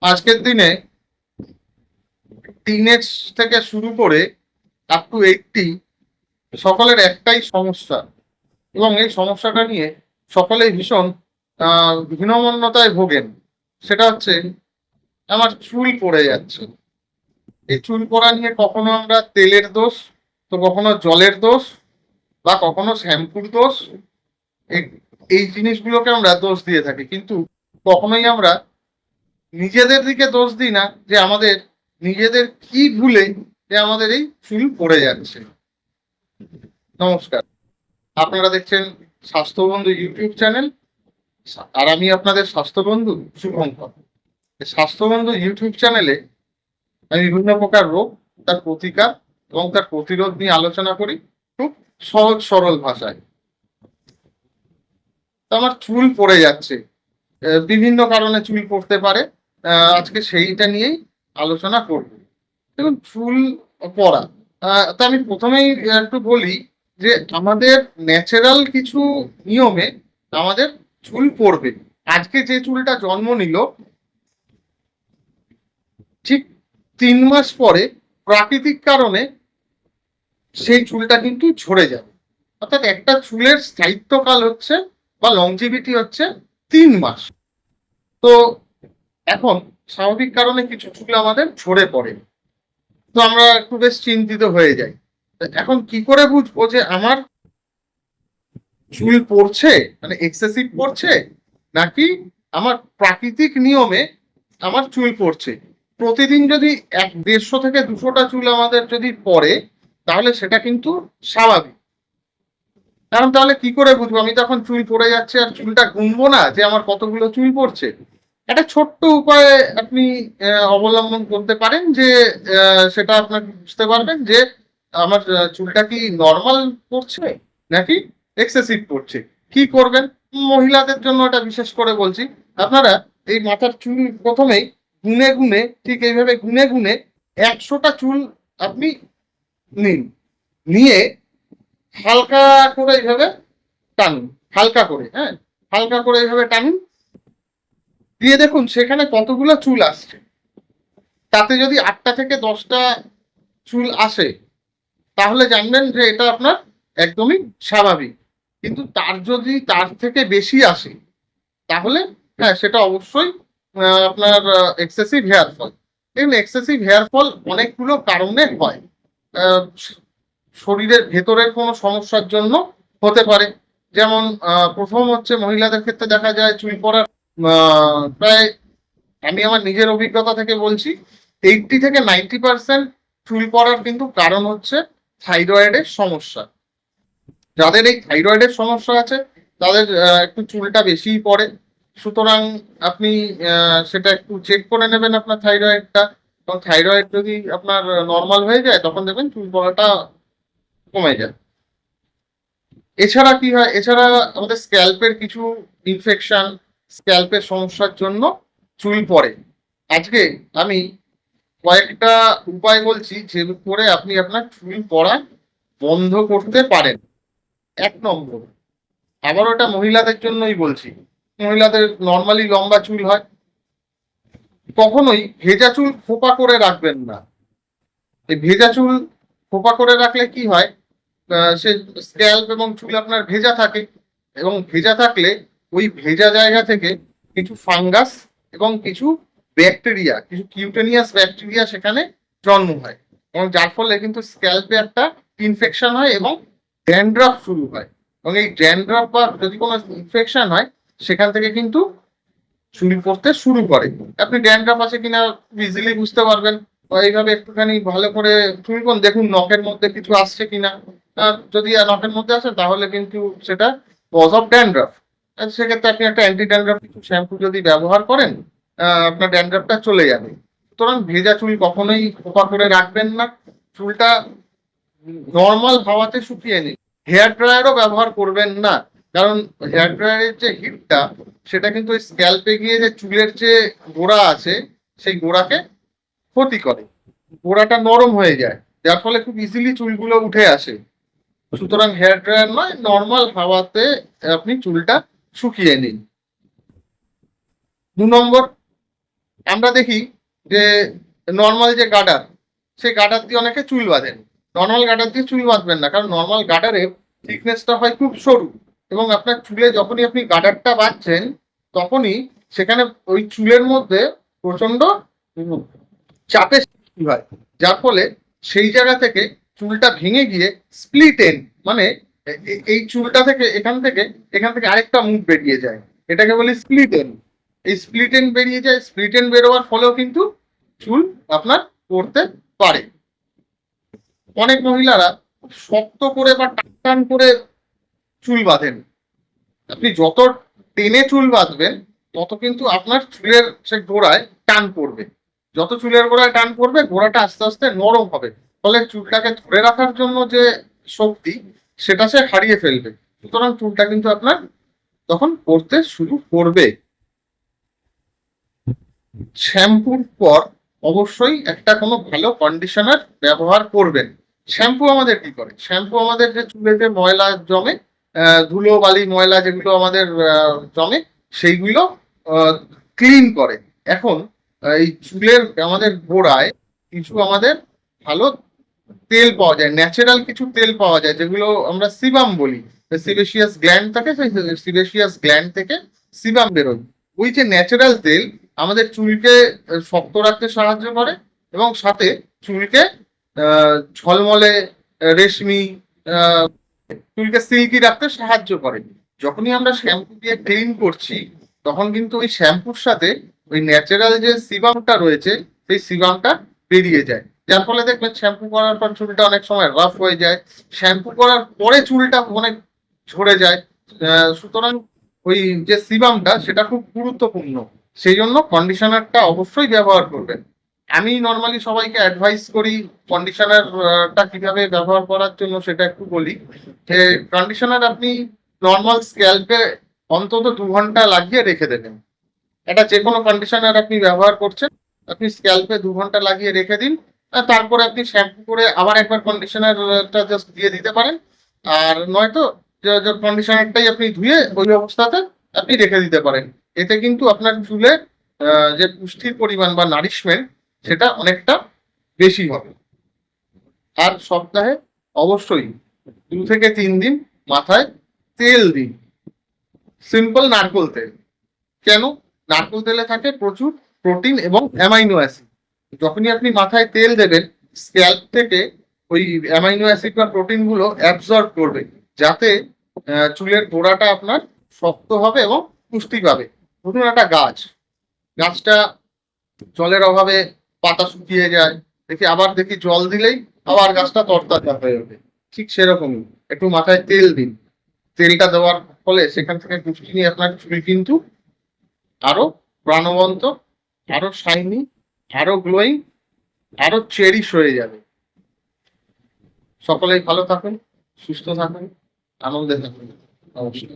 আজকের দিনে টিনেজ থেকে শুরু করে আপ টু 80 সকলের একটাই সমস্যা, এবং এই সমস্যাটা নিয়ে সকলেই ভীষণ হীনমন্যতায় ভোগেন। সেটা হচ্ছে আমার চুল পড়ে যাচ্ছে। এই চুল পড়া নিয়ে কখনো আমরা তেলের দোষ, তো কখনো জলের দোষ, বা কখনো শ্যাম্পুর দোষ, এই এই জিনিসগুলোকে আমরা দোষ দিয়ে থাকি, কিন্তু কখনোই আমরা নিজেদের দিকে দোষ দিই না যে আমাদের নিজেদের কি ভুলে যে আমাদের এই চুল পড়ে যাচ্ছে। নমস্কার, আপনারা দেখছেন স্বাস্থ্যবন্ধু ইউটিউব চ্যানেল, আর আমি আপনাদের স্বাস্থ্যবন্ধু শুভঙ্কর। স্বাস্থ্যবন্ধু ইউটিউব চ্যানেলে আমি বিভিন্ন প্রকার রোগ, তার প্রতিকার এবং তার প্রতিরোধ নিয়ে আলোচনা করি খুব সহজ সরল ভাষায়। তো আমার চুল পড়ে যাচ্ছে, বিভিন্ন কারণে চুল পড়তে পারে, আজকে সেইটা নিয়েই আলোচনা করব। দেখুন, চুল পড়া, তা আমি প্রথমেই একটু বলি যে আমাদের ন্যাচারাল কিছু নিয়মে আমাদের চুল পড়বে। আজকে যে চুলটা জন্ম নিল, ঠিক 3 মাস পরে প্রাকৃতিক কারণে সেই চুলটা কিন্তু ঝরে যাবে। অর্থাৎ একটা চুলের স্থায়িত্বকাল হচ্ছে বা লংজিভিটি হচ্ছে 3 মাস। তো এখন স্বাভাবিক কারণে কিছু চুল আমাদের ঝরে পড়ে, তো আমরা একটু বেশ চিন্তিত হয়ে যাই। এখন কি করে বুঝবো যে আমার চুল পড়ছে, মানে এক্সেসিভ পড়ছে, নাকি আমার প্রাকৃতিক নিয়মে আমার চুল পড়ছে? প্রতিদিন যদি 150 থেকে 200টা চুল আমাদের যদি পড়ে, তাহলে সেটা কিন্তু স্বাভাবিক। কারণ তাহলে কি করে বুঝবো? আমি তখন চুল পড়ে যাচ্ছে আর চুলটা গুনবো না যে আমার কতগুলো চুল পড়ছে? একটা ছোট্ট উপায় আপনি অবলম্বন করতে পারেন, যে সেটা আপনার বুঝতে পারবেন যে আমার চুলটা কি নর্মাল পড়ছে নাকি এক্সেসিভ পড়ছে। কি করবেন? মহিলাদের জন্য এটা বিশেষ করে বলছি। আপনারা এই মাথার চুল প্রথমেই গুনে গুনে, ঠিক এইভাবে গুনে গুনে 100টা চুল আপনি নিন। নিয়ে হালকা করে এইভাবে টানুন, হালকা করে, হ্যাঁ, হালকা করে এইভাবে টানুন। দিয়ে দেখুন সেখানে কতগুলো চুল আসছে। তাতে যদি 8টা থেকে 10টা চুল আসে, তাহলে জানবেন যে এটা আপনার একদমই স্বাভাবিক। কিন্তু তার থেকে বেশি আসে, তাহলে হ্যাঁ, সেটা অবশ্যই আপনার এক্সেসিভ হেয়ার ফল। দেখুন, এক্সেসিভ হেয়ার ফল অনেকগুলো কারণে হয়। শরীরের ভেতরের কোনো সমস্যার জন্য হতে পারে। যেমন প্রথম হচ্ছে, মহিলাদের ক্ষেত্রে দেখা যায় চুল পড়ার প্রায়, আমি আমার নিজের অভিজ্ঞতা থেকে বলছি, 80 থেকে 90% চুল পড়ার কিন্তু কারণ হচ্ছে থাইরয়েডের সমস্যা। যাদের এই থাইরয়েডের সমস্যা আছে, তাদের একটু চুলটা বেশিই পড়ে। সুতরাং আপনি সেটা একটু চেক করে নেবেন আপনার থাইরয়েডটা, এবং থাইরয়েড যদি আপনার নর্মাল হয়ে যায়, তখন দেখবেন চুল পড়াটা কমে যায়। এছাড়া কি হয়? এছাড়া আমাদের স্ক্যাল্পের কিছু ইনফেকশন, স্ক্যাল্পের সমস্যার জন্য চুল পড়ে। আজকে আমি কয়েকটা উপায় বলছি, যে করে আপনি আপনার চুল পড়া বন্ধ করতে পারেন। 1 নম্বর, আবার ওটা মহিলাদের জন্যই বলছি। মহিলাদের নর্মালি লম্বা চুল হয়, কখনোই ভেজা চুল খোপা করে রাখবেন না। এই ভেজা চুল খোপা করে রাখলে কি হয়? সে স্ক্যাল্প এবং চুল আপনার ভেজা থাকে, এবং ভেজা থাকলে ওই ভেজা জায়গা থেকে কিছু ফাঙ্গাস এবং কিছু ব্যাকটেরিয়া, কিছু কিউটেনিয়াস ব্যাকটেরিয়া সেখানে জন্ম হয়, এবং যার ফলে কিন্তু স্ক্যাল্পে একটা ইনফেকশন হয় এবং ড্যান্ড্রাফ শুরু হয়। এবং এই ড্যান্ড্রাফ বা যদি কোনো ইনফেকশন হয়, সেখান থেকে কিন্তু চুল পড়তে শুরু করে। আপনি ড্যান্ড্রাফ আছে কিনা ইজিলি বুঝতে পারবেন, এইভাবে একটুখানি ভালো করে চুলকোন দেখুন নখের মধ্যে কিছু আসছে কিনা। যদি নখের মধ্যে আসে, তাহলে কিন্তু সেটা কজ অফ ড্যান্ড্রাফ। সেক্ষেত্রে আপনি একটা অ্যান্টি ড্যান্ড্রাফ কিছু শ্যাম্পু যদি ব্যবহার করেন, আপনার ড্যান্ড্রাফটা চলে যাবে। সুতরাং ভেজা চুল কখনোই খোপা করে রাখবেন না। চুলটা নর্মাল হাওয়াতে শুকিয়ে নিন। হেয়ার ড্রায়ারও ব্যবহার করবেন না, কারণ হেয়ার ড্রায়ারের যে হিটটা, সেটা কিন্তু ওই স্ক্যাল্পে গিয়ে যে চুলের যে গোড়া আছে, সেই গোড়াকে ক্ষতি করে। গোড়াটা নরম হয়ে যায়, যার ফলে খুব ইজিলি চুলগুলো উঠে আসে। সুতরাং হেয়ার ড্রায়ার নয়, নর্মাল হাওয়াতে আপনি চুলটা শুকিয়ে নিন। 2 নম্বর, আমরা দেখি যে নর্মাল যে গার্ডার, সেই গার্ডার দিয়ে অনেকে চুল বাঁধেন। নর্মাল গার্ডার দিয়ে চুল বাঁধবেন না, কারণ নর্মাল গার্ডারের থিকনেসটা হয় খুব সরু, এবং আপনার চুলে যখনই আপনি গার্ডারটা বাঁধছেন তখনই সেখানে ওই চুলের মধ্যে প্রচন্ড চাপের সৃষ্টি হয়, যার ফলে সেই জায়গা থেকে চুলটা ভেঙে গিয়ে স্প্লিট এন্ড, মানে এই চুলটা থেকে এখান থেকে আরেকটা মুখ বেরিয়ে যায়, এটাকে বলি স্প্লিট এন্ড। এই স্প্লিট এন্ড বেরিয়ে যায়, স্প্লিট এন্ড বেরোবার ফলেও কিন্তু চুল আপনার পড়তে পারে। অনেক মহিলারা খুব শক্ত করে বা টান টান করে চুল বাঁধেন। আপনি যত টেনে চুল বাঁধবেন তত কিন্তু আপনার চুলের সে গোড়ায় টান পড়বে। যত চুলের গোড়ায় টান পড়বে, গোড়াটা আস্তে আস্তে নরম হবে, ফলে চুলটাকে ধরে রাখার জন্য যে শক্তি সেটা সে হারিয়ে ফেলবে। সুতরাং চুলটা কিন্তু আপনার তখন পড়তে শুরু করবে। শ্যাম্পুর পর অবশ্যই একটা কোনো ভালো কন্ডিশনার ব্যবহার করবেন। শ্যাম্পু আমাদের কি করে? শ্যাম্পু আমাদের যে চুলে যে ময়লা জমে, ধুলো বালি ময়লা যেগুলো আমাদের জমে, সেইগুলো ক্লিন করে। এখন এই চুলের আমাদের গোড়ায় কিছু আমাদের ভালো তেল পাওয়া যায়, ন্যাচারাল কিছু তেল পাওয়া যায়, যেগুলো আমরা সিবাম বলি। সিবেশিয়াস গ্ল্যান্ড থাকে, সেই সিবেশিয়াস গ্ল্যান্ড থেকে সিবাম বেরোয়। ওই যে ন্যাচারাল তেল আমাদের চুলকে শক্ত রাখতে সাহায্য করে, এবং সাথে চুলকে ঝলমলে, রেশমি, আহ, চুলকে সিল্কি রাখতে সাহায্য করে। যখনই আমরা শ্যাম্পু দিয়ে ক্লিন করছি, তখন কিন্তু ওই শ্যাম্পুর সাথে ওই ন্যাচারাল যে সিবামটা রয়েছে সেই সিবামটা বেরিয়ে যায়, যার ফলে দেখবেন শ্যাম্পু করার পর চুলটা অনেক সময় রাফ হয়ে যায়, শ্যাম্পু করার পরে চুলটা অনেক ঝরে যায়। সুতরাং ওই যে সিবামটা সেটা খুব গুরুত্বপূর্ণ, সেই জন্য কন্ডিশনারটা অবশ্যই ব্যবহার করবেন। আমি নর্মালি সবাইকে অ্যাডভাইস করি কন্ডিশনারটা কিভাবে ব্যবহার করার জন্য, সেটা একটু বলি। যে কন্ডিশনার আপনি নর্মাল স্ক্যাল্পে অন্তত 2 ঘন্টা লাগিয়ে রেখে দেবেন। এটা যে কোনো কন্ডিশনার আপনি ব্যবহার করছেন, আপনি স্ক্যাল্পে 2 ঘন্টা লাগিয়ে রেখে দিন, তারপরে আপনি শ্যাম্পু করে আবার একবার কন্ডিশনারটা জাস্ট দিয়ে দিতে পারেন। আর নয়তো কন্ডিশনারটাই আপনি ধুয়ে ওই অবস্থাতে আপনি রেখে দিতে পারেন। এতে কিন্তু আপনার চুলে যে পুষ্টির পরিমাণ বা নারিশমেন্ট সেটা অনেকটা বেশি হবে। আর সপ্তাহে অবশ্যই 2 থেকে 3 দিন মাথায় তেল দিন, সিম্পল নারকোল তেল। কেন? নারকোল তেলে থাকে প্রচুর প্রোটিন এবং অ্যামাইনো অ্যাসিড। যখনই আপনি মাথায় তেল দেবেন, স্ক্যাল্প থেকে ওই অ্যামাইনো অ্যাসিড বা প্রোটিন গুলো অ্যাবজর্ব করবে, যাতে চুলের গোড়াটা আপনার শক্ত হবে এবং পুষ্টি পাবে। ধরুন একটা গাছটা জলের অভাবে পাতা শুকিয়ে যায়, দেখি জল দিলেই আবার গাছটা তরতাজা হয়ে ওঠে। ঠিক সেরকমই একটু মাথায় তেল দিন। তেলটা দেওয়ার ফলে সেখান থেকে পুষ্টি নিয়ে আপনার চুল কিন্তু আরো প্রাণবন্ত, আরো শাইনি, আরো গ্লোয়িং, আরো চেরিশ হয়ে যাবে। সকলেই ভালো থাকুন, সুস্থ থাকুন, আনন্দে থাকুন অবশ্যই।